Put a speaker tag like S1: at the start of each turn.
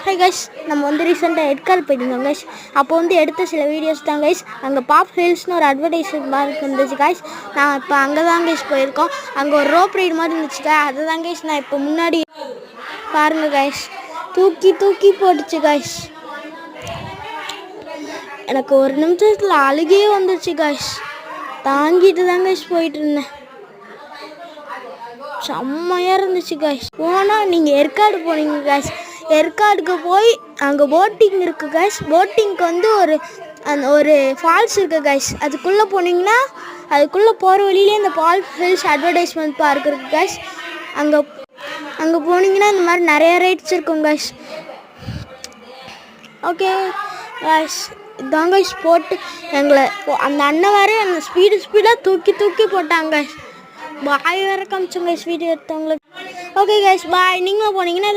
S1: Hi guys, நம்ம வந்து ரீசெண்டாக எட்கால் போயிருந்தோம் கைஸ். அப்போ வந்து எடுத்த சில வீடியோஸ் தான் கைஸ். அங்கே பாப் ஹில்ஸ்னு ஒரு அட்வர்டைஸ்மெண்ட் மாதிரி இருந்துச்சு கைஸ். நான் இப்போ அங்கே தான் கைஸ் போயிருக்கோம். அங்கே ஒரு ரோப் ரைடு மாதிரி இருந்துச்சு அதை தான் கைஸ் நான் இப்போ முன்னாடி பாருங்கள் கைஸ். தூக்கி தூக்கி போட்டுச்சு கைஸ். எனக்கு ஒரு நிமிஷத்தில் அழுகையே வந்துடுச்சு கைஸ். தாங்கிட்டு தான் கைஸ் போயிட்டு இருந்தேன். செம்மையாக இருந்துச்சு கைஸ். போனால் நீங்கள் ஏற்காடு போனீங்க கைஸ். ஏற்காடுக்கு போய் அங்கே போட்டிங் இருக்குது கைஸ். போட்டிங்க்கு வந்து ஒரு ஃபால்ஸ் இருக்குது கைஸ். அதுக்குள்ளே போனீங்கன்னா அதுக்குள்ளே போகிற வழியிலே இந்த பால் ஹில்ஸ் அட்வர்டைஸ்மெண்ட் பார்க் இருக்குது கைஸ். அங்கே போனீங்கன்னா இந்த மாதிரி நிறைய ரைட்ஸ் இருக்கும் கைஸ். ஓகே கைஸ், இதாங்க கைஸ் போட்டு எங்களை அந்த அண்ணன் வேறு அந்த ஸ்பீடாக தூக்கி தூக்கி போட்டாங்க கைஸ். பாய் வேறு காமிச்சோங்க கைஸ் வீடியோ எடுத்தவங்களுக்கு. Okay guys bye. நீங்களும் போனீங்கன்னா